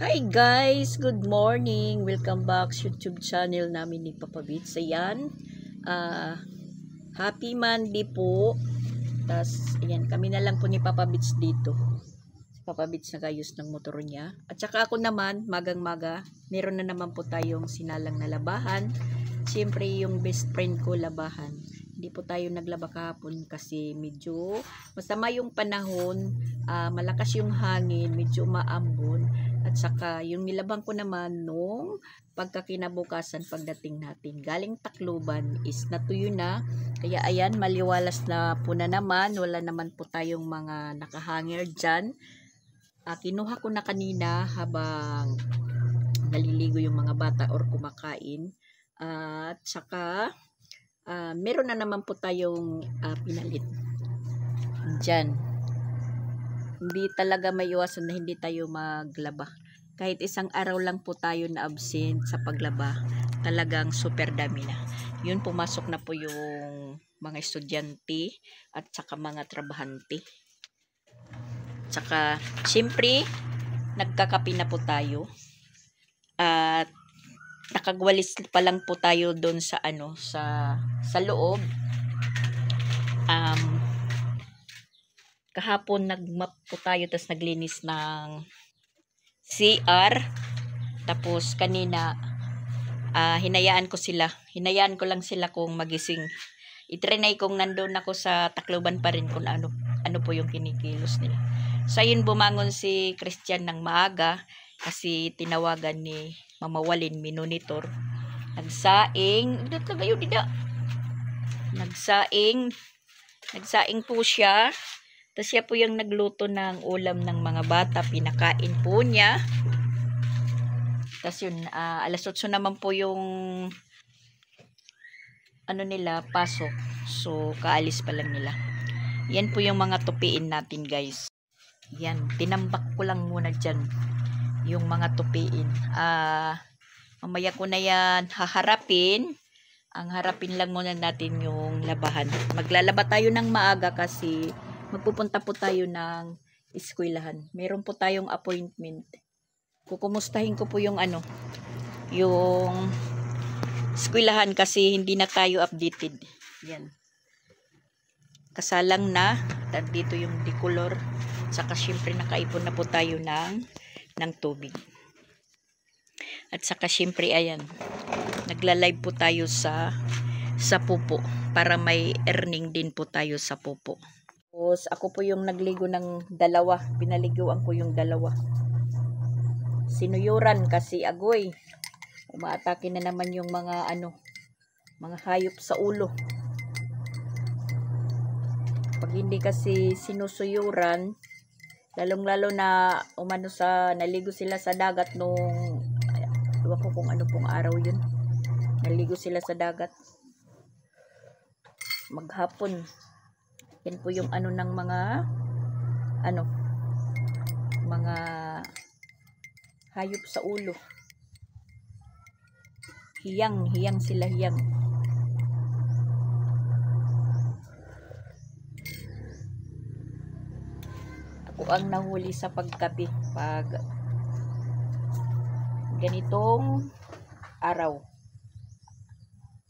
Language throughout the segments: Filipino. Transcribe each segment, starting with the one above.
Hi guys! Good morning! Welcome back sa YouTube channel namin ni Papa Bits. Ayan, happy Monday po. Tas, ayan, kami na lang po ni Papa Bits dito. Si Papa Bits nagayos ng motor niya. At saka ako naman, magang-maga, meron na naman po tayong sinalang na labahan. Siyempre, yung best friend ko labahan. Hindi po tayo naglaba kahapon kasi medyo masama yung panahon, malakas yung hangin, medyo maambon. At saka yung nilabang ko naman nung pagkakinabukasan pagdating natin. Galing Tacloban is natuyo na. Kaya ayan, maliwalas na po na naman. Wala naman po tayong mga nakahanger dyan. Kinuha ko na kanina habang naliligo yung mga bata or kumakain. At saka meron na naman po tayong pinalit dyan. Hindi talaga may iwasan na hindi tayo maglaba. Kahit isang araw lang po tayo na absent sa paglaba, talagang super dami na. Yun, pumasok na po yung mga estudyante at saka mga trabahante. Saka, siyempre, nagkakapi na po tayo. At nakagwalis pa lang po tayo doon sa sa loob. Kahapon nagmap po tayo, tapos naglinis ng CR. Tapos kanina hinayaan ko lang sila kung magising. I-try kung nandoon ako sa Tacloban pa rin kung ano po yung kinikilos nila. So ayun, bumangon si Christian ng maaga kasi tinawagan ni Mama Walin, minonitor. Nagsaing po siya. Tapos siya po yung nagluto ng ulam ng mga bata. Pinakain po niya. Tapos yun, alas 8 naman po yung nila, pasok. So, kaalis pa lang nila. Yan po yung mga tupiin natin, guys. Yan, tinambak ko lang muna dyan yung mga tupiin. Mamaya ko na yan haharapin. Ang harapin lang muna natin yung labahan. Maglalaba tayo ng maaga kasi magpupunta po tayo ng eskwelahan. Meron po tayong appointment. Kukumustahin ko po yung yung eskwelahan kasi hindi na tayo updated. Yan. Kasalang na. Dito yung decolor. Saka syempre nakaipon na po tayo ng tubig. At saka syempre ayan. Nagla-live po tayo sa pupo para may earning din po tayo sa pupo. Tapos ako po yung nagligo ng dalawa. Pinaliguan ko yung dalawa. Sinuyuran kasi agoy. Umaatake na naman yung mga mga hayop sa ulo. Pag hindi kasi sinusuyuran, lalong-lalo na naligo sila sa dagat nung iwan ko kung ano pong araw yun. Naligo sila sa dagat. Maghapon. Yan po yung ng mga mga hayop sa ulo. Hiyang sila. Ako ang nahuli sa pagkapi pag ganitong araw.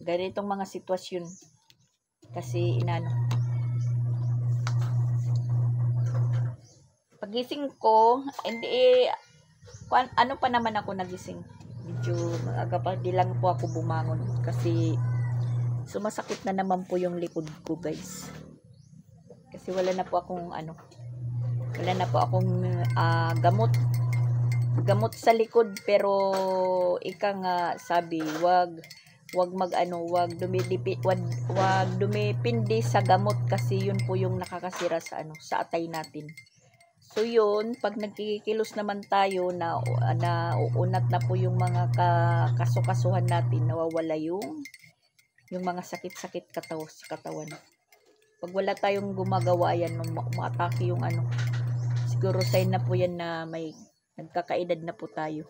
Ganitong mga sitwasyon. Kasi pagising ko, hindi pa naman ako nagising. Medyo maaga pa, di lang po ako bumangon kasi sumasakit na naman po yung likod ko, guys. Kasi wala na po akong gamot sa likod, pero ika nga sabi, wag dumipindi sa gamot kasi yun po yung nakakasira sa atay natin. So yun, pag nagkikilos naman tayo na uunat na po yung mga kasukasuhan natin, nawawala yung mga sakit-sakit sa katawan. Pag wala tayong gumagawa yan, umatake yung siguro sign na po yan na may nagkakaedad na po tayo.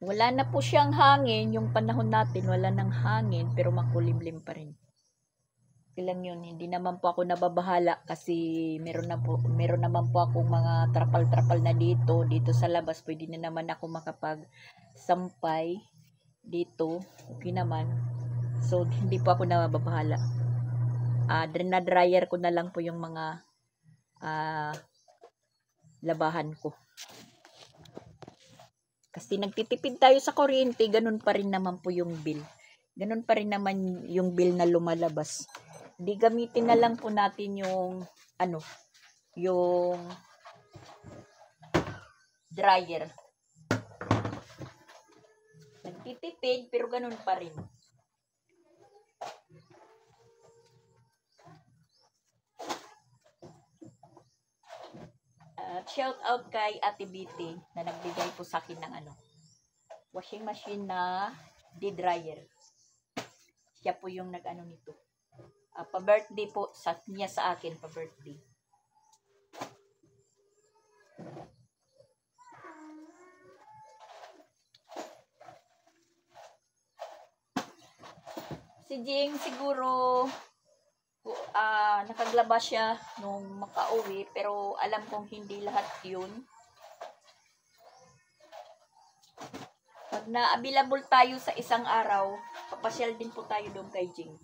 Wala na po siyang hangin. Yung panahon natin, wala nang hangin, pero makulimlim pa rin. Ilang yun, hindi naman po ako nababahala kasi meron naman po akong mga trapal-trapal na dito sa labas. Pwede na naman ako makapag-sampay dito. Okay naman. So, hindi po ako nababahala. Na-dryer ko na lang po yung mga labahan ko. Kasi nagtitipid tayo sa kuryente, ganun pa rin naman po yung bill. Ganun pa rin naman yung bill na lumalabas. Di gamitin na lang po natin yung yung dryer. Nagtitipid pero ganun pa rin. Shout out kay Ate Biti na nagbigay po sa akin ng washing machine na dryer. Siya po yung nito. Pa-birthday po niya sa akin, pa-birthday. Si Jing siguro nakaglaba siya nung makauwi, pero alam kong hindi lahat yun. Pag na-available tayo sa isang araw, papasyal din po tayo doon kay Jing.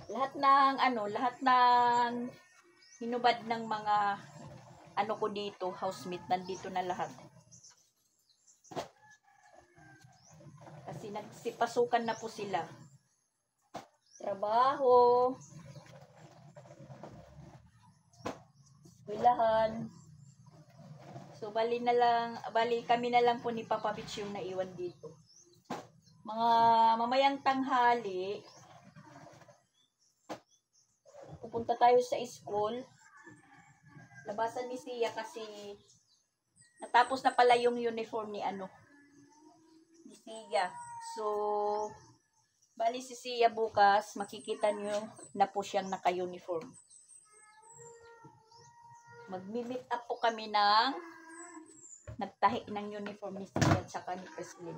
Lahat ng hinubad ng mga ko dito, housemate, nandito na lahat. Kasi nagsipasukan na po sila. Trabaho, eskwelahan. So, bali kami na lang po ni Papa Beach yung naiwan dito. Mga mamayang tanghali, pupunta tayo sa school. Labasan ni Sia kasi natapos na pala yung uniform ni Sia. So, bali si Sia bukas, makikita nyo na po siyang naka-uniform. Mag-meet up po kami ng nagtahi ng uniform ni Sia at saka ni Preslin.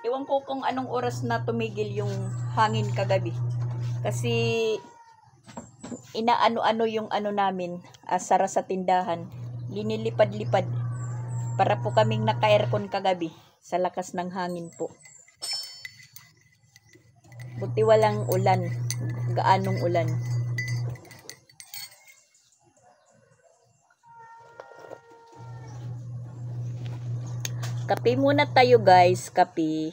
Ewan ko kung anong oras na tumigil yung hangin kagabi. Kasi inaano-ano yung namin, asara sa tindahan. Linilipad-lipad. Para po kaming naka-aircon kagabi sa lakas ng hangin po. Buti walang ulan. Gaanong ulan. Kape muna tayo guys, kape.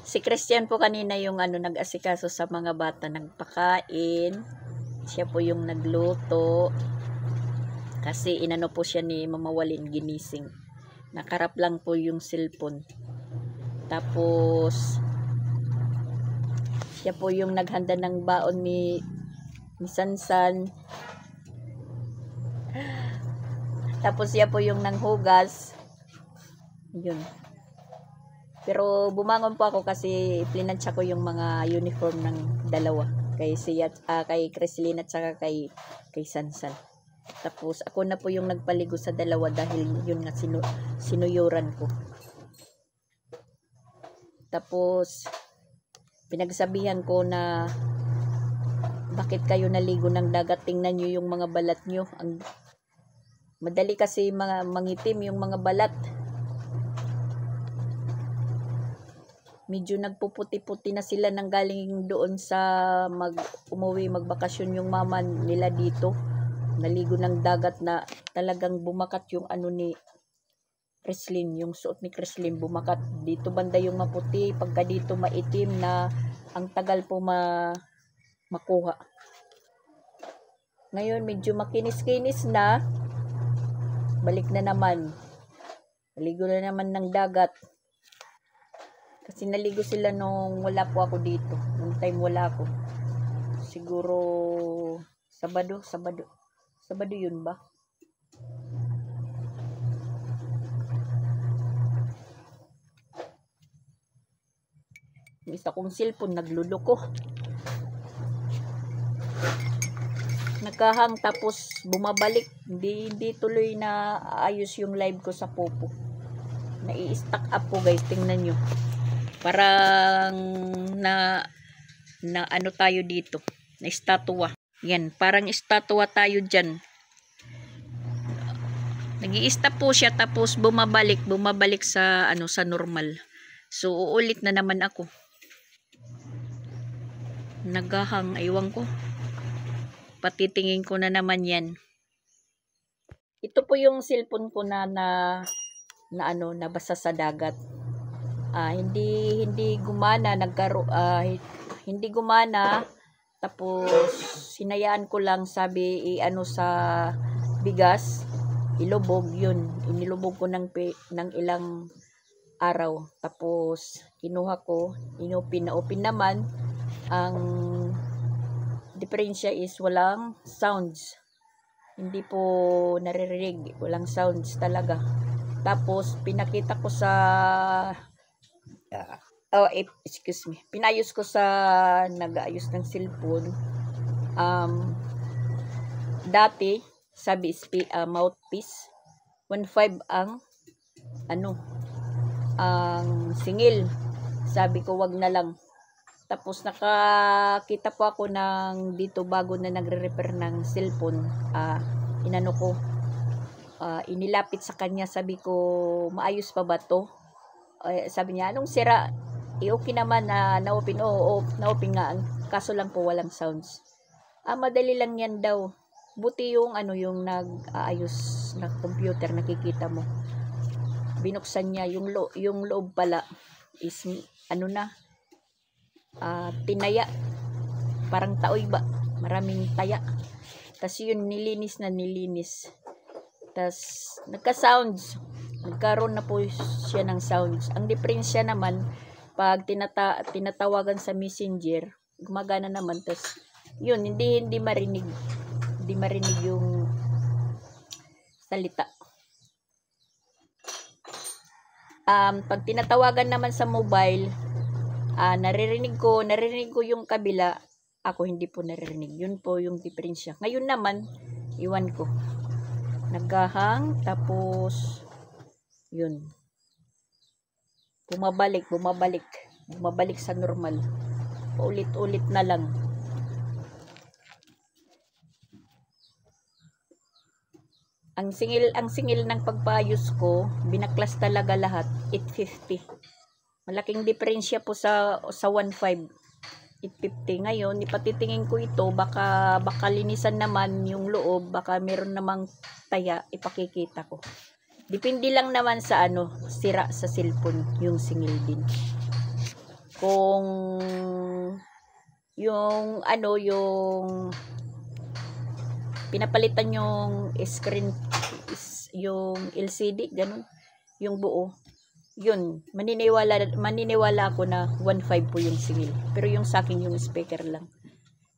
Si Christian po kanina yung nag-asikaso sa mga bata, nagpakain. Siya po yung nagluto. Kasi inano po siya ni Mama Walin, ginising. Nakarap lang po yung cellphone. Tapos siya po yung naghanda ng baon ni Sansan. Tapos siya po yung nanghugas. Yun. Pero bumangon po ako kasi plinansya ko yung mga uniform ng dalawa. Kay Creslin at saka kay Sansan. Tapos ako na po yung nagpaligo sa dalawa dahil yun nga sinuyuran ko. Tapos pinagsabihan ko na bakit kayo naligo ng dagat, tingnan nyo yung mga balat nyo. Madali kasi mangitim yung mga balat. Medyo nagpuputi-puti na sila nang galing doon sa umuwi magbakasyon yung mama nila dito. Naligo ng dagat na talagang bumakat yung ni Creslin, yung suot ni Creslin bumakat. Dito banda yung maputi, pagka dito maitim na ang tagal po makuha. Ngayon medyo makinis-kinis na. Balik na naman. Naligo na naman ng dagat. Kasi naligo sila nung wala po ako dito. Nung time wala ako. Siguro Sabado yun ba? Yung isa kong cellphone nagluloko. Nagkahang tapos bumabalik. Hindi tuloy na ayos yung live ko sa Popo. Nai-stack up po guys. Tingnan nyo. Parang na ano tayo dito. Na estatwa. Yan. Parang estatwa tayo dyan. Nag-i-stop po siya tapos bumabalik sa sa normal. So uulit na naman ako. Nagahang, aywan ko. Patitingin ko na naman yan. Ito po yung cellphone ko na nabasa sa dagat. Hindi gumana, hindi gumana. Tapos sinayaan ko lang, sabi sa bigas, ilubog yun. Inilubog ko ng ilang araw. Tapos kinuha ko, inupin naman. Ang diferensya is walang sounds. Hindi po naririnig, walang sounds talaga. Tapos pinakita ko sa pinayos ko sa nag-aayos ng cellphone. Dati sabi mouthpiece 1.5 ang ang singil. Sabi ko wag na lang. Tapos nakakita po ako ng dito bago na nagre-repair ng cellphone. Inilapit sa kanya, sabi ko, maayos pa ba to? Sabi niya, anong sira? Okay naman na na-open. Na-open nga. Kaso lang po walang sounds. Madali lang yan daw. Buti yung yung nag-aayos na computer, nakikita mo. Binuksan niya yung loob pala is tinaya. Parang taoy ba? Maraming taya. Tas yun nilinis. Tas nagka-sounds. Nagkaroon na po siya ng sounds. Ang diferensya naman pag tinatawagan sa Messenger, gumagana naman. Tas yun hindi marinig. Hindi marinig yung salita. Pag tinatawagan naman sa mobile, naririnig ko yung kabila, ako hindi po naririnig. Yun po yung diferensya. Ngayon naman, iwan ko. Naghahang, tapos yun. Bumabalik sa normal. Ulit-ulit na lang. Ang singil ng pagpayos ko, binaklas talaga lahat, 850. Malaking diferensya po sa 1.5. 850. Ngayon, ipatitingin ko ito, baka linisan naman yung loob, baka meron namang taya, ipakikita ko. Depende lang naman sa sira sa cellphone, yung singil din. Kung yung pinapalitan yung screen, yung LCD, ganun, yung buo. Yun, maniniwala ako na 1.5 po yung singil. Pero yung sa akin yung speaker lang.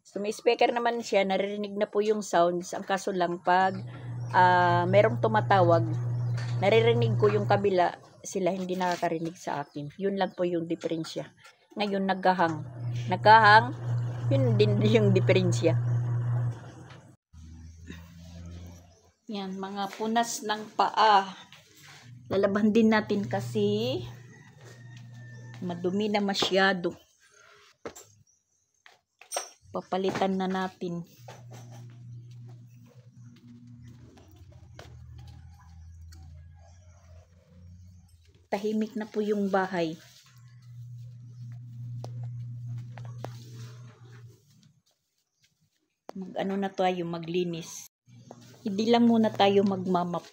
So may speaker naman siya, naririnig na po yung sounds. Ang kaso lang pag merong tumatawag, naririnig ko yung kabila, sila hindi nakakarinig sa akin. Yun lang po yung diferensya. Ngayon naghahang, yun din yung diferensya. Yan, mga punas ng paa. Lalaban din natin kasi madumi na masyado. Papalitan na natin. Tahimik na po yung bahay. Na tayo, maglinis. Hindi lang muna tayo magmamap.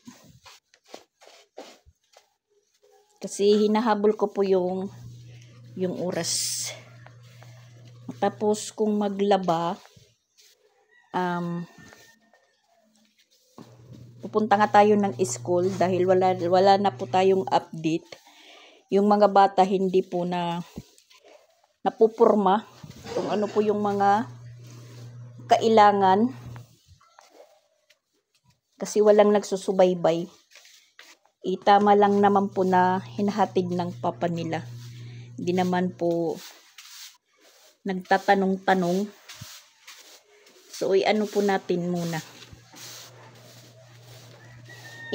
Kasi hinahabol ko po yung oras. Tapos kung maglaba, pupunta nga tayo ng school dahil wala na po tayong update. Yung mga bata hindi po napupurma kung ano po yung mga kailangan kasi walang nagsusubaybay. Tama lang naman po na hinahatid ng papa nila. Hindi naman po nagtatanong-tanong. So, ano po natin muna.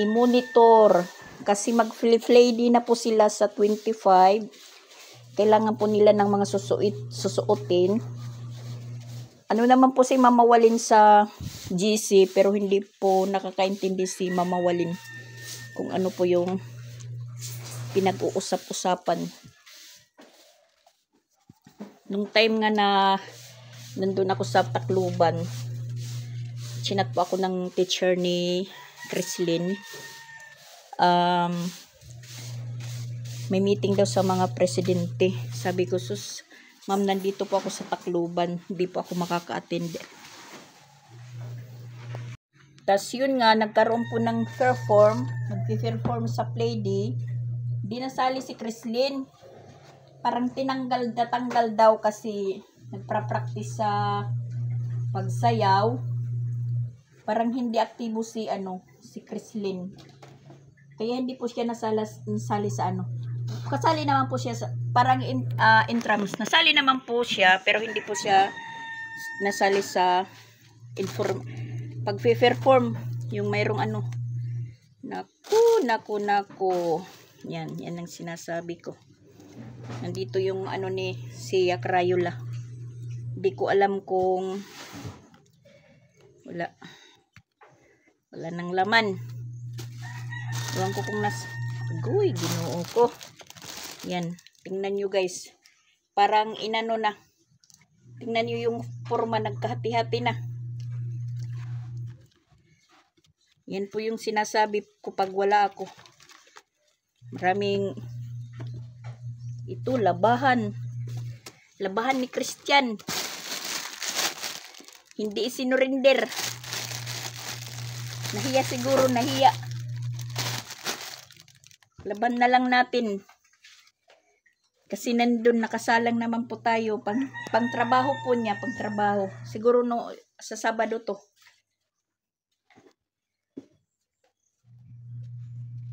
I-monitor. Kasi mag-Friday na po sila sa 25. Kailangan po nila ng mga susuotin. Ano naman po si Mama Walin sa GC, pero hindi po nakakaintindi si Mama Walin kung ano po yung pinag-uusap-usapan. Nung time nga na nandun ako sa Tacloban, chinat po ako ng teacher ni Chrislyn. May meeting daw sa mga presidente. Sabi ko, sus, ma'am, nandito po ako sa Tacloban. Hindi po ako makaka-attend. Tapos yun nga, nagkaroon po ng perform. Nag-perform sa Playday. Di nasali si Chrislyn. Parang natanggal daw kasi nagpa-practice sa pagsayaw. Parang hindi aktibo si Chrislyn. Kaya hindi po siya nasali sa Kasali naman po siya sa parang intrams. Nasali naman po siya pero hindi po siya nasali sa pag-perform yung mayroong Naku. Yan ang sinasabi ko. Nandito yung ni Sia Crayola. Hindi ko alam kung wala nang laman. Ewan ko kung Agoy, ginoo ko. Yan. Tingnan nyo guys. Parang na. Tingnan nyo yung forma. Nagkahati-hati na. Yan po yung sinasabi ko pag wala ako. Maraming labahan. Labahan ni Christian. Hindi isinurinder. Nahiya siguro, nahiya. Laban na lang natin. Kasi nandun, nakasalang naman po tayo. Pang trabaho po niya, pang trabaho. Siguro sa Sabado to.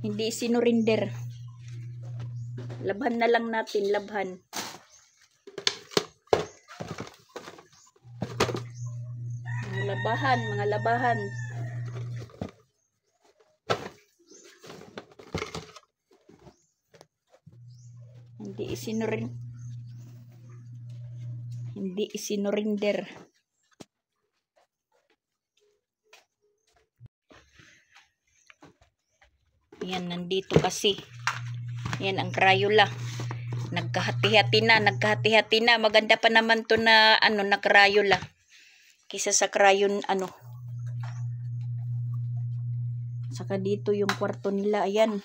Hindi sinurinder. Laban na lang natin, labhan. Mga labahan. Hindi isinurinder. Yan, nandito kasi. Yan ang Crayola. Nagkahati-hati na. Maganda pa naman to na na Crayola. Kisa sa crayon Saka dito yung kwarto nila. Ayan.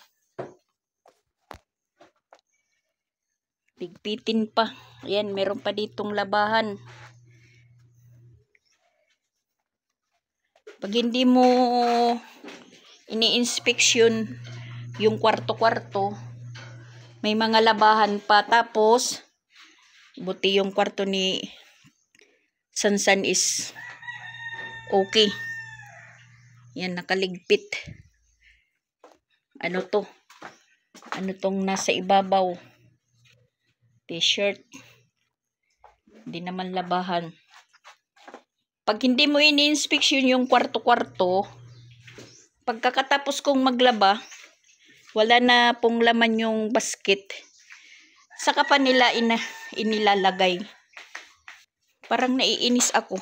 Pigpitin pa. Ayan, meron pa ditong labahan. Pag hindi mo ini-inspection yung kwarto-kwarto, may mga labahan pa. Tapos, buti yung kwarto ni Sansan is okay. Yan, nakaligpit. Ano tong nasa ibabaw? T-shirt. Hindi naman labahan. Pag hindi mo ini-inspection yung kwarto-kwarto, pagkakatapos kong maglaba, wala na pong laman yung basket. Saka pa nila inilalagay. Parang naiinis ako.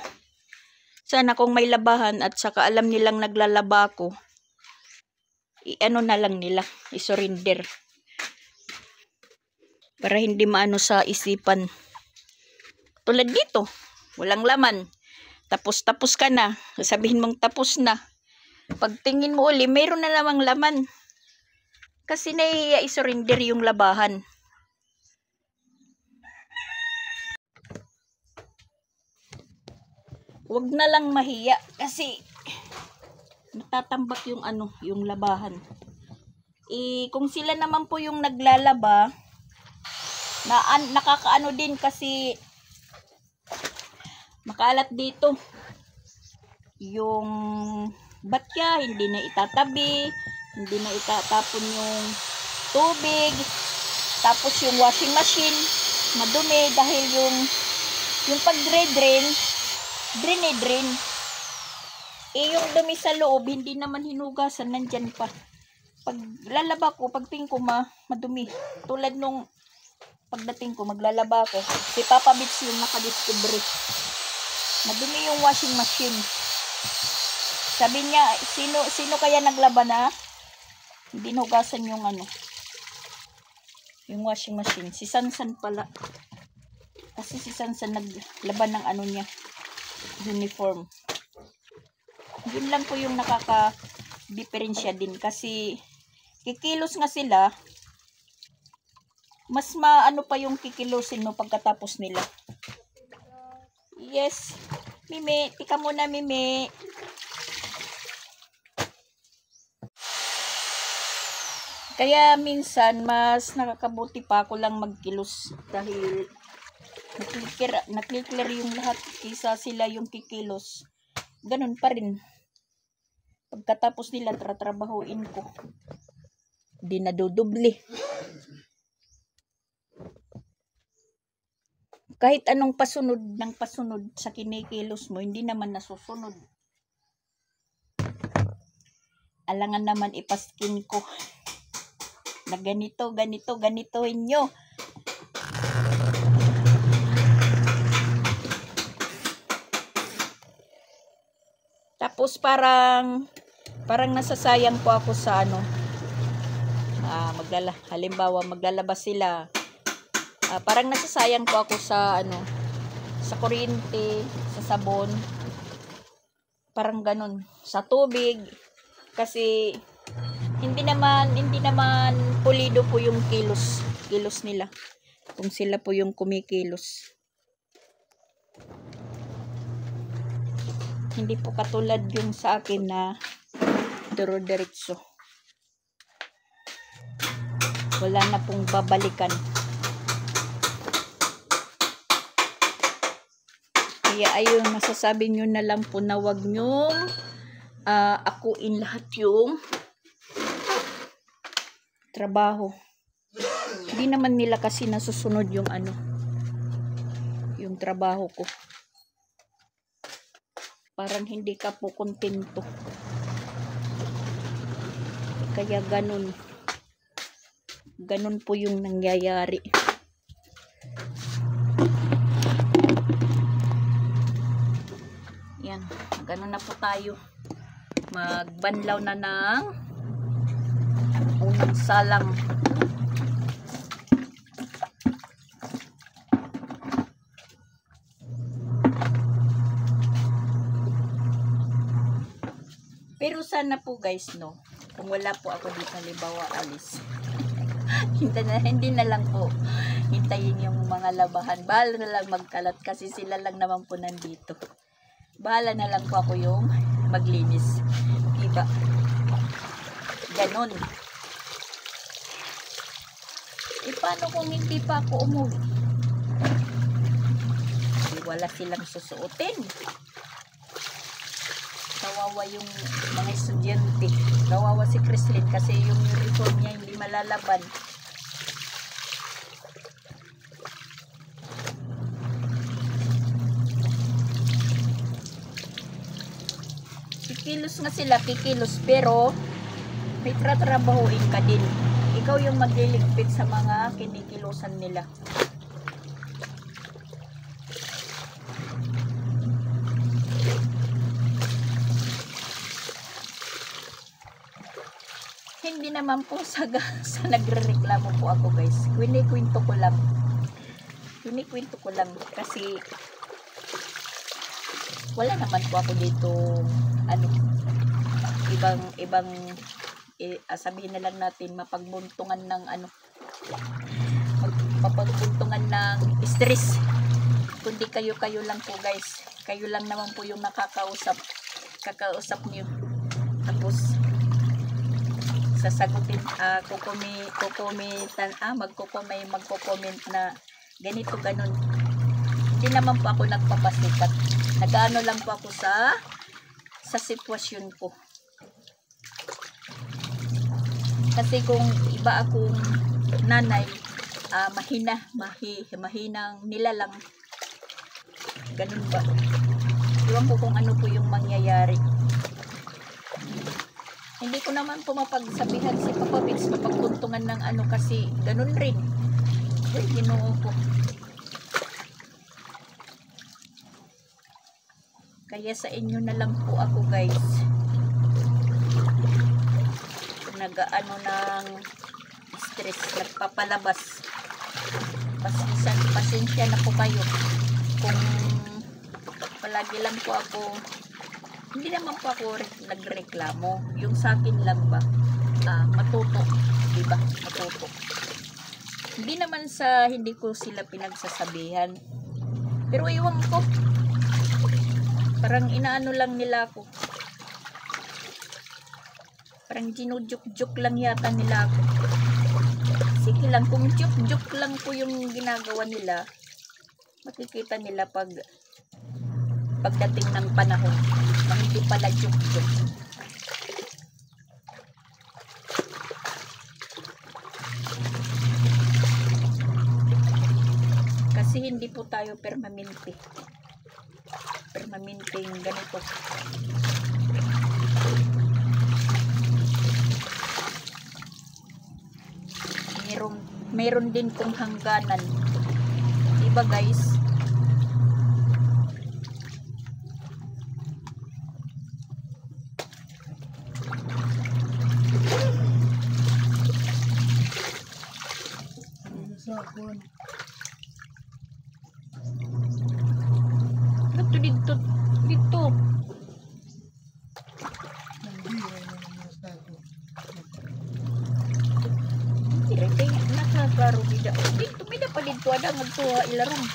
Sana kung may labahan at saka alam nilang naglalaba ako, na lang nila, isurrender. Para hindi maano sa isipan. Tulad dito, walang laman. Tapos ka na. Sabihin mong tapos na. Pagtingin mo uli, mayroon na namang laman. Kasi nahihiya isurrender yung labahan. Wag na lang mahiya kasi natatambak yung yung labahan. Kung sila naman po yung naglalaba, nakakaano din kasi makalat dito. Yung batya, hindi na itatabi, hindi na itatapon yung tubig, tapos yung washing machine madumi dahil yung pag-drain yung dumi sa loob hindi naman hinugasan, nandyan pa. Pag lalaba ko, pagtingin ko madumi. Tulad nung pagdating ko, maglalaba ko, si Papa Bits yung nakadiscovery. Madumi yung washing machine. Sabi niya, sino kaya naglaba na hindi hinugasan yung yung washing machine? Si Sansan pala. Kasi si Sansan naglaban ng niya, uniform. Yun lang po yung nakaka-diferensya din kasi kikilos nga sila, mas maano pa yung kikilosin mo pagkatapos nila. Yes, Mimi, tika muna Mimi. Kaya minsan mas nakakabuti pa ako lang magkilos dahil naklikler yung lahat kaysa sila yung kikilos. Ganun pa rin. Pagkatapos nila tratrabahuin ko, di nadudoble. Kahit anong pasunod sa kinikilos mo, hindi naman nasusunod. Alangan naman ipaskin ko na ganitohin nyo. Tapos parang nasasayang po ako sa halimbawa maglalabas sila. Parang nasasayang po ako sa sa kuryente, sa sabon. Parang ganun, sa tubig kasi hindi naman pulido po yung kilos nila kung sila po yung kumikilos. Hindi po katulad yung sa akin na diretso. Wala na pong babalikan. Kaya ayun, masasabi nyo na lang po na wag nyong akuin lahat yung trabaho. Hindi naman nila kasi nasusunod yung yung trabaho ko. Parang hindi ka po kontento. Kaya ganun po yung nangyayari. Yan, ganun na po tayo. Magbanlaw na ng unang salang. Pero sana po guys, kung wala po ako dito, halimbawa alis, hindi na lang po hintayin yung mga labahan. Bahala na lang magkalat kasi sila lang naman po nandito. Bahala na lang po ako yung maglinis. Diba? Ganon. Paano kung hindi pa ako umuwi? Wala silang susuotin. Kawawa yung mga estudyante. Kawawa si Chrislyn kasi yung uniform niya hindi malalaban. Kikilos nga sila, pero may tratrabahuin ka din. Ikaw yung magliligpit sa mga kinikilusan nila. Hindi naman po sa nagrereklamo po ako guys. Kwento ko lang kasi wala naman po ako dito ibang sabihin na lang natin mapagbuntungan ng mapagbuntungan ng stress. kundi kayo lang po guys. Kayo lang naman po yung nakakausap. Kakausap niyo. Tapos sasagutin, magko-comment na ganito, ganun. Hindi naman po ako nagpapasikat. Nag-ano lang po ako sa sitwasyon ko. Kasi kung iba akong nanay, mahinang nilalang, ganun ba? Iwan ko kung ano po yung mangyayari. Hindi ko naman po mapagsabihan si Papa Bits mapagkuntungan ng ano, kasi ganun rin. Uy, Ginoo ko. Kaya sa inyo na lang po ako guys. Nag-ano ng stress, nagpapalabas. Pasensya na po kayo. Kung palagi lang po ako, hindi naman po ako nagreklamo. Yung sa akin lang ba, matuto. Diba? Matuto. Hindi naman sa hindi ko sila pinagsasabihan. Pero iwan ko. Parang inaano lang nila ako. Parang ginujuk-juk lang yata nila ako. Sige lang, kung juk-juk lang po yung ginagawa nila, makikita nila pagdating ng panahon na hindi pala juk-juk. Kasi hindi po tayo permanente. Permanenteng ganito. Meron din pong hangganan. Diba guys? Dito. Kaya nakagaro bida. Dito bida pa dito ada magtuwa ilarong.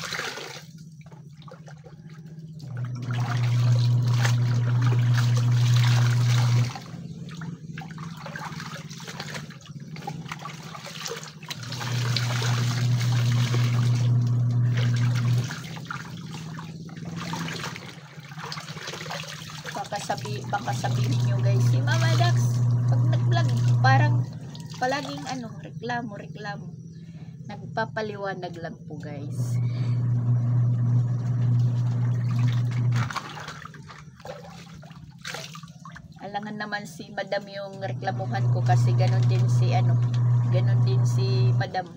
Baka sabihin nyo guys, si Mama Dax pag nag-vlog parang palaging reklamo. Nagpapaliwanag lang po guys. Alangan naman si Madam yung reklamuhan ko, kasi ganon din si Madam.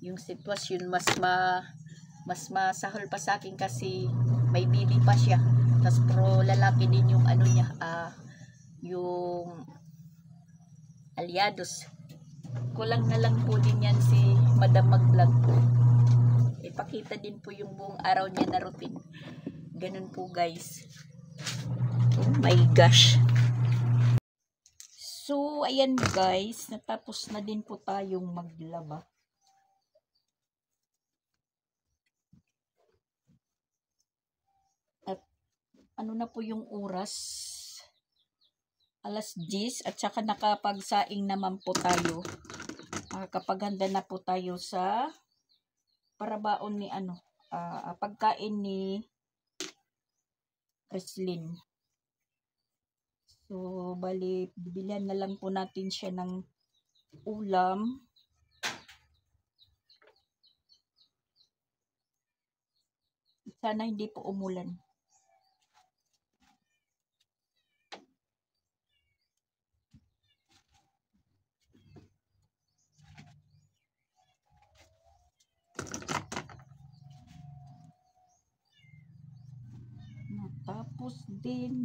Yung sitwasyon mas masahol pa sa akin kasi may baby pa siya. Tas pro lalaki din yung niya, yung aliados. Kulang na lang po din yan si Madam mag-vlog po. Ipakita din po yung buong araw niya na routine. Ganun po guys. Oh my gosh. So ayan guys, natapos na din po tayong maglaba. Ano na po yung oras? Alas 10 at saka nakapagsaing naman po tayo. Nakakapaghanda na po tayo sa parabaon ni pagkain ni Kreslin. So bali bibilihan na lang po natin siya ng ulam. Sana hindi po umulan.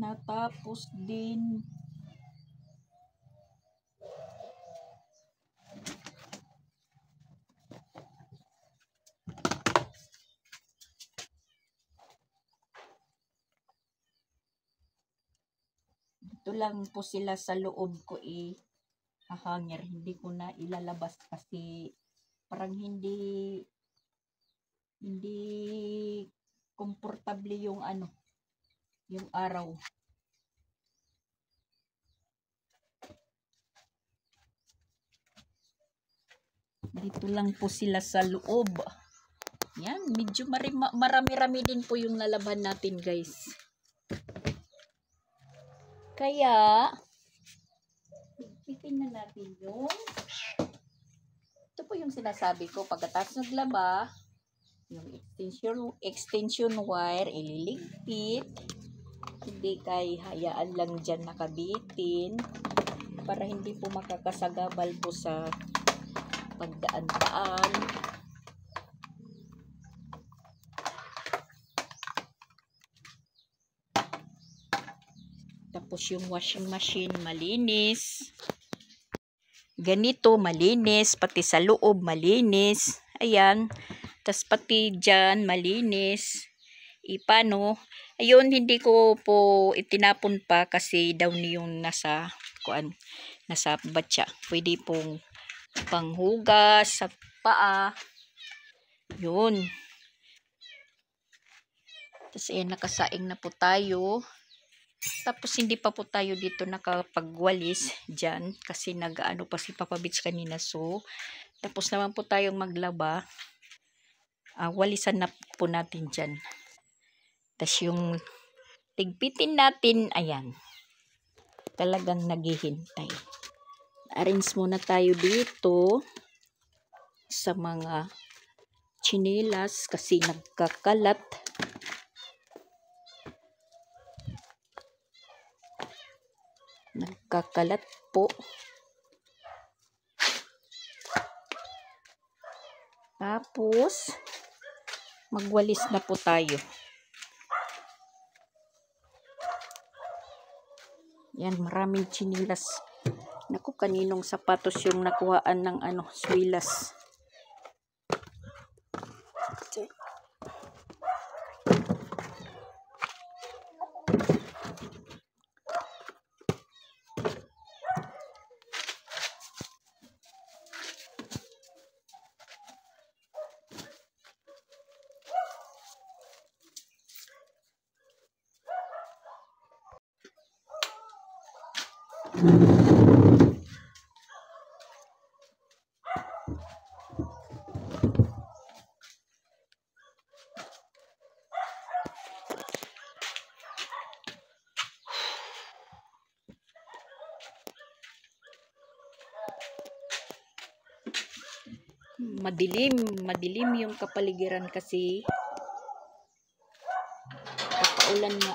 Natapos din. Dito lang po sila sa loob ko hahanger. Hindi ko na ilalabas kasi parang hindi komportable yung yung araw. Dito lang po sila sa loob. Yan, medyo marami-rami din po yung nalaban natin, guys. Kaya, pitin na natin yung ito po yung sinasabi ko. Pagkatapos naglaba, yung extension wire, ililigpit. Hindi kay hayaan lang dyan nakabitin para hindi po makakasagabal po sa pagdaan-daan. Tapos yung washing machine malinis. Ganito malinis, pati sa loob malinis. Ayan. Tapos pati dyan malinis. Ipano? Ayun, hindi ko po itinapon pa kasi daw yung nasa batya. Pwede pong panghugas sa paa. Yun. Tapos ayan, nakasaing na po tayo. Tapos hindi pa po tayo dito nakapagwalis dyan kasi nag-ano pa si Papa Beach kanina. So, tapos naman po tayong maglaba. Walisan na po natin dyan. Tapos yung tigpitin natin, ayan. Talagang naghihintay. Arrange muna tayo dito sa mga chinelas kasi nagkakalat. Nagkakalat po. Tapos, magwalis na po tayo. Yan, maraming chinilas. Naku, kaninong sapatos yung nakuhaan ng swilas. Madilim yung kapaligiran kasi kapaulan nga.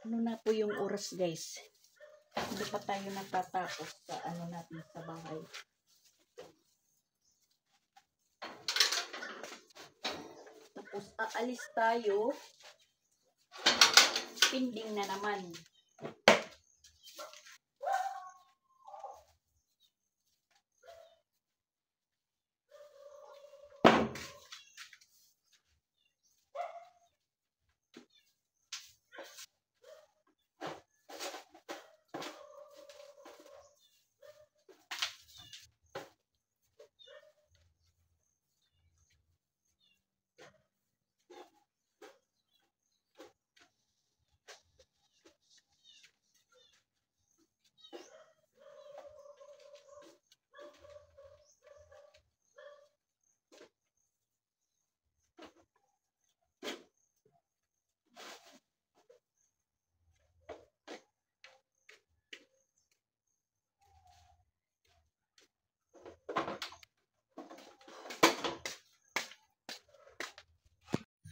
Ano na po yung oras, guys? Hindi pa tayo natatapos sa natin sa bahay. Tapos aalis tayo. Pending na naman.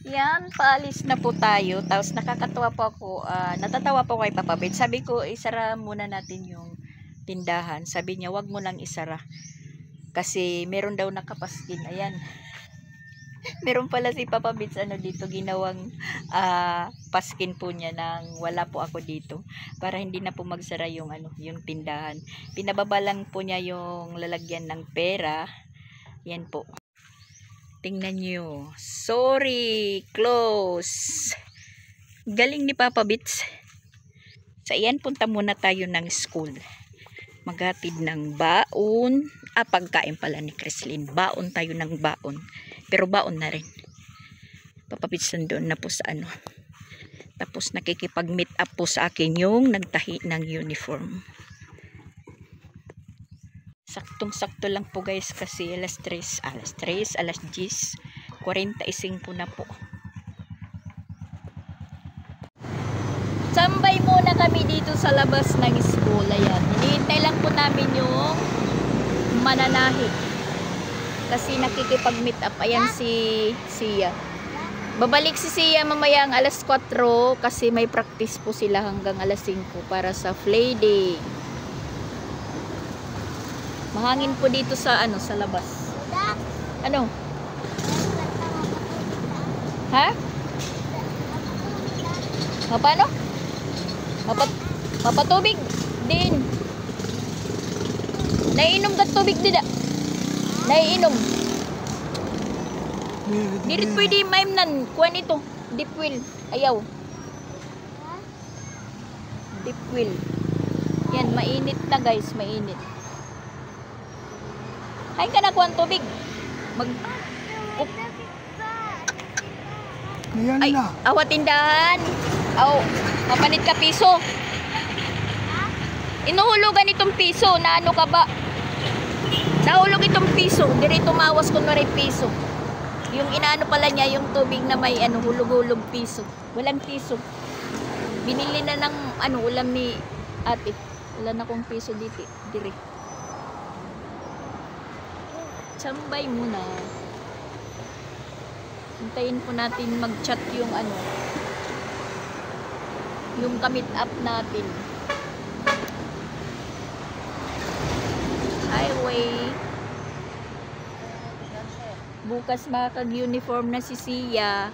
Yan, paalis na po tayo. Tapos nakakatuwa po ako, natatawa po kay Papa Bet. Sabi ko, isara muna natin yung tindahan. Sabi niya, wag mo nang isara. Kasi meron daw nakapaskin. Ayan. Meron pala si Papa Bits dito ginawang paskin po niya nang wala po ako dito para hindi na po magsara yung yung tindahan. Pinababa lang po niya yung lalagyan ng pera. Yan po. Tingnan niyo. Sorry, close. Galing ni Papa Bits. Sa iyan punta muna tayo ng school. Maghatid ng baon. Pagkain pala ni Creslin. Baon tayo ng baon. Pero baon na rin. Papapitsan doon na po sa Tapos nakikipag-meet up po sa akin yung nagtahi ng uniform. Saktong-sakto lang po guys kasi alas 10, alas 45 na po. Tambay muna kami dito sa labas ng school. Ayan. Hinihintay lang po namin yung mananahi. Kasi nakikipag-meet up. Ayan si Sia. Babalik si Sia mamayang alas 4 kasi may practice po sila hanggang alas 5 para sa play day. Mahangin po dito sa sa labas. Ano? Ha? Paano? Mapatubig din. Naiinom ka tubig din. Naiinom. Dirit pwede maimnan. Kuha nito. Deep well. Ayaw. Deep well. Yan, mainit na guys. Mainit. Hay ka na kuha tubig. Ay, awat tindahan. Mapalit ka piso. Inuhulugan itong piso. Na ano ka ba? Nahulog itong piso. Dire tumawas kung may piso. Yung inaano pala niya, yung tubig na may hulog-hulog piso. Walang piso. Binili na ng ulam ni ate. Wala na akong piso dito. Dire. Sambay muna. Hintayin po natin mag-chat yung yung kamit up natin. Highway. Bukas makakag-uniform na si Sia.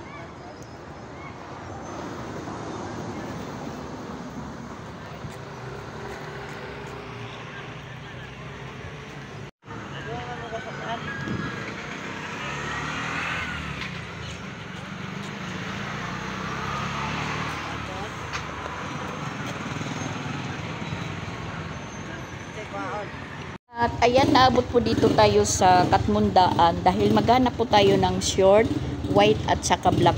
At ayan, naabot po dito tayo sa Katmundaan dahil maghanap po tayo ng short, white at saka black.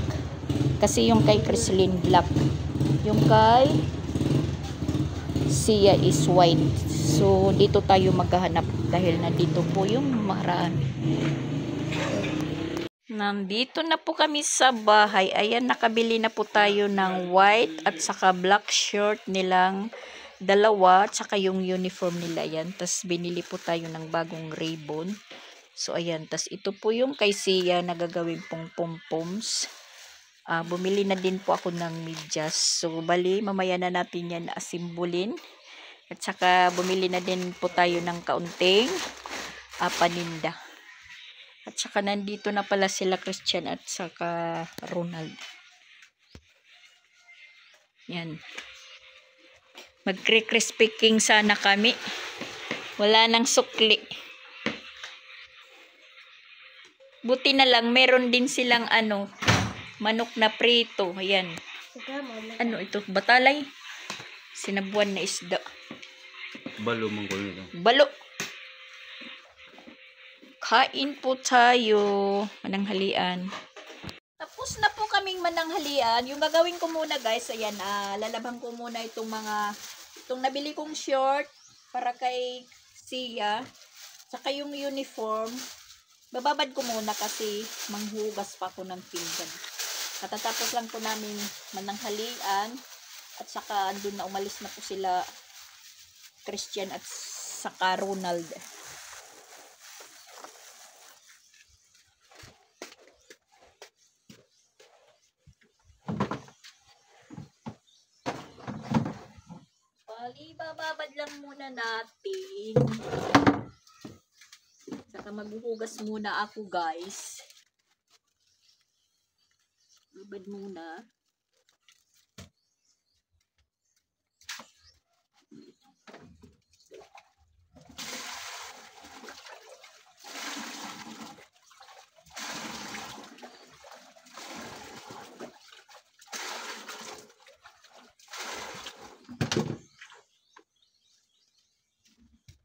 Kasi yung kay Creslin black. Yung kay Sia is white. So dito tayo maghahanap dahil nandito po yung marami. Nandito na po kami sa bahay. Ayan, nakabili na po tayo ng white at saka black shirt nilang dalawa, tsaka yung uniform nila yan. Tas binili po tayo ng bagong ribbon. So ayan, tas ito po yung kay Sia na gagawin pong pom-poms. Bumili na din po ako ng medyas. So bali, mamaya na natin yan asimbulin. At saka bumili na din po tayo ng kaunting paninda. At saka nandito na pala sila Christian at saka Ronald. Yan. Mag-crispy king sana kami. Wala nang sukli. Buti na lang, meron din silang manok na prito. Ayan. Ito? Batalay. Sinabuan na isda. Balo mong nito. Balo. Kain po tayo. Mananghalian. Tapos na po kaming mananghalian. Yung gagawin ko muna guys, ayan, lalabhan ko muna itong nabili kong short para kay Sia. Saka yung uniform. Bababad ko muna kasi manghugas pa ako ng pinggan. Katatapos lang po namin mananghalian. At saka andun na umalis na po sila Christian at saka Ronald. lang muna natin. Saka maghuhugas muna ako, guys. Babad muna.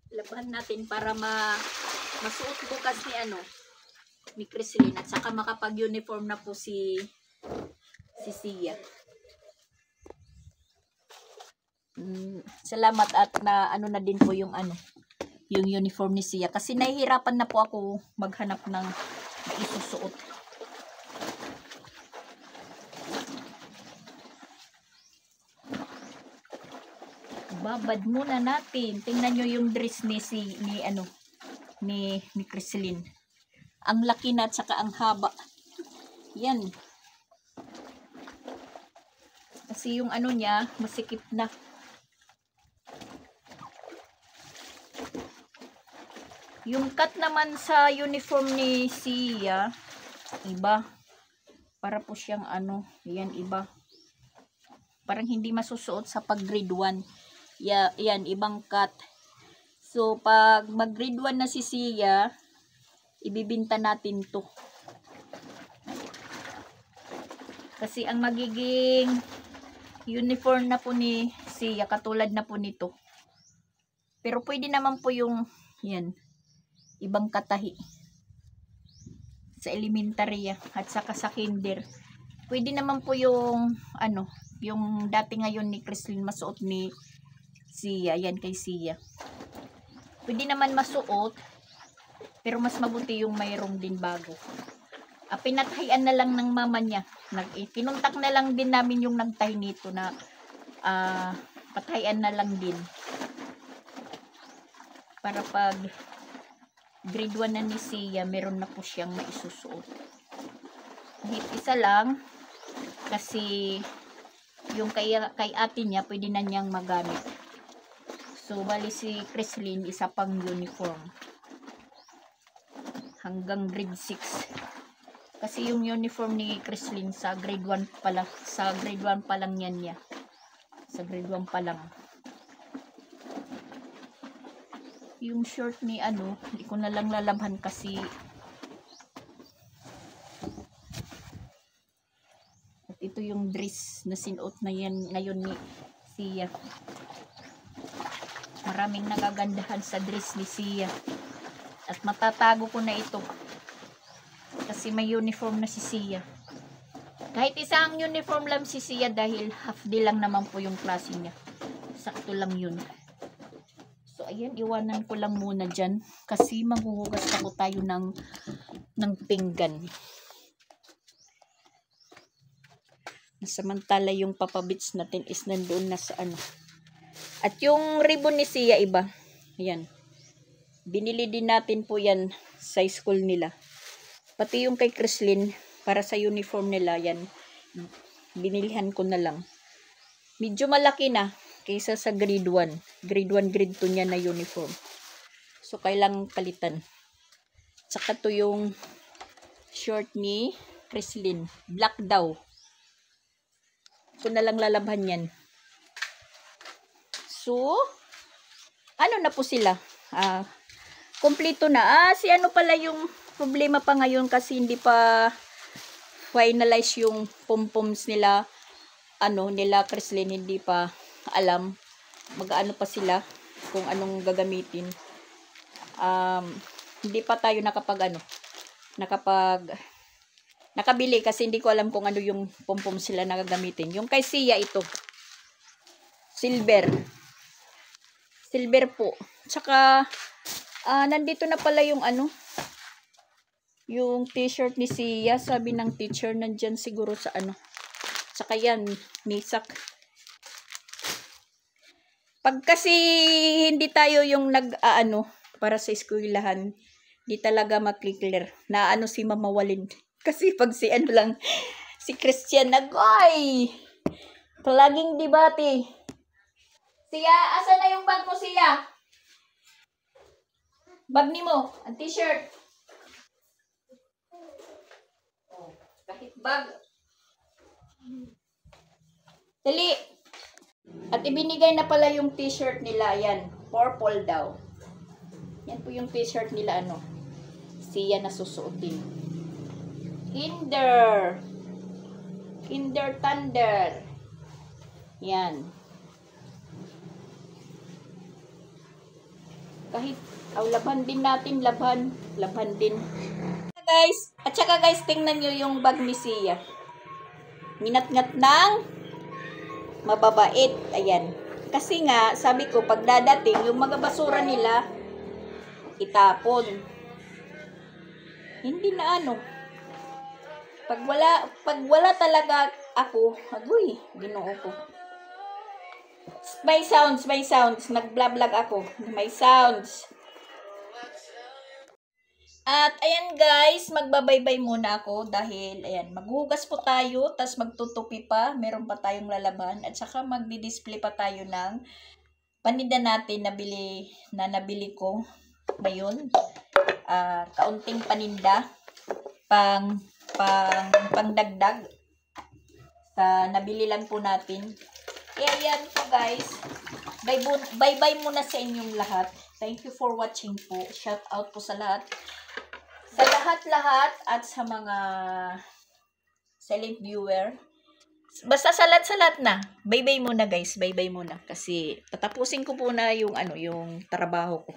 Labahan natin para masuot bukas ni Crislin at saka makapag-uniform na po si Sia. Salamat at na na din po yung yung uniform ni Sia kasi nahihirapan na po ako maghanap ng isusuot. Babad muna natin. Tingnan nyo yung dress ni Crislin. Ang laki na at saka ang haba. Yan. Kasi yung niya, masikip na. Yung cut naman sa uniform ni Sia, iba. Para po siyang yan iba. Parang hindi masusuot sa pag grade 1. Yan, ibang cut. So, pag mag grade 1 na si Sia, ibibinta natin to. Kasi ang magiging uniform na po ni Sia, katulad na po nito. Pero pwede naman po yung, yan, ibang katahi. Sa elementarya at saka sa kinder. Pwede naman po yung, yung dati ngayon ni Crislin masuot ni Sia, yan kay Sia. Pwede naman masuot, pero mas mabuti yung mayroong din bago. Pinathayan na lang ng mama niya. Kinuntak na lang din namin yung nagtahi nito na pathayan na lang din. Para pag grade 1 na ni Sia, meron na po siyang maisusuot. Kahit isa lang, kasi yung kay ate niya, pwede na niyang magamit. So, bali si Crislin, isa pang uniform. Hanggang grade 6. Kasi yung uniform ni Crislin sa grade 1 pa lang. Sa grade 1 pa lang yan niya. Sa grade 1 pa lang. Yung short ni hindi ko na lang lalabhan kasi at ito yung dress na sinuot na yan ngayon ni Sia. Maraming nagagandahan sa dress ni Sia. At matatago ko na ito. Kasi may uniform na si Sia. Kahit isang uniform lang si Sia dahil half day lang naman po yung klase niya. Sakto lang yun. So ayan, iwanan ko lang muna dyan. Kasi maghuhugas ako tayo ng pinggan. Samantala yung papabits natin is nandoon na sa At yung ribbon ni Sia iba. Ayan. Binili din natin po yan sa school nila. Pati yung kay Crislin, para sa uniform nila, yan. Binilihan ko na lang. Medyo malaki na kaysa sa grade 1. Grade 1, grade 2 niya na uniform. So, kailangang palitan. Saka to yung short ni Crislin. Black daw. So, na lang lalabhan yan. So, na po sila? Kompleto na. Si pala yung problema pa ngayon kasi hindi pa finalize yung pom-poms nila. Nila Crislin, hindi pa alam. Mag-ano pa sila kung anong gagamitin. Hindi pa tayo nakabili kasi hindi ko alam kung ano yung pom-pom sila na gagamitin. Yung kay Sia ito. Silver po. Tsaka, nandito na pala yung yung t-shirt ni Sia. Sabi ng teacher, nandyan siguro sa Tsaka yan, nisak. Pag kasi hindi tayo yung para sa eskwelahan, di talaga makiklear na si Mama Walin. Kasi pag si si Christian Nagoy, palaging debate. Siya, asa na yung bag mo, Siya? Bag ni mo, ang t-shirt. Oh, kahit bag. Dali. At ibinigay na pala yung t-shirt nila. Yan, purple daw. Yan po yung t-shirt nila, ano. Siya na susuotin. Kinder Thunder. Yan. Kahit, laban din natin, laban din. Guys, at saka guys, tingnan nyo yung bag ni Siya. Nginat-ngat ng mababait. Ayan. Kasi nga, sabi ko, pag dadating, yung mga basura nila, itapon. Hindi na ano. Pag wala talaga ako, agoy, ginoo ko. May sounds. Nag-vlog ako. May sounds. At ayan guys, magbabaybay muna ako dahil ayan, maghugas po tayo, tas magtutupi pa, meron pa tayong lalaban at saka magdi-display pa tayo ng paninda natin na nabili ko ngayon. Kaunting paninda pangdagdag sa nabili lang po natin. Kaya yan po guys. Bye-bye muna sa inyong lahat. Thank you for watching po. Shout out po sa lahat. Sa lahat-lahat at sa mga silent viewer. Basta sa lahat na. Bye-bye muna guys. Bye-bye muna. Kasi tatapusin ko po na yung trabaho ko.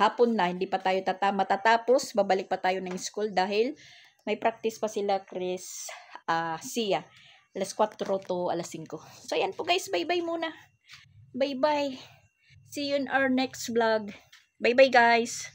Hapon na. Hindi pa tayo matatapos. Babalik pa tayo ng school dahil may practice pa sila Chris, Siya. Alas 4 to alas 5. So, yan po guys. Bye-bye muna. Bye-bye. See you in our next vlog. Bye-bye guys.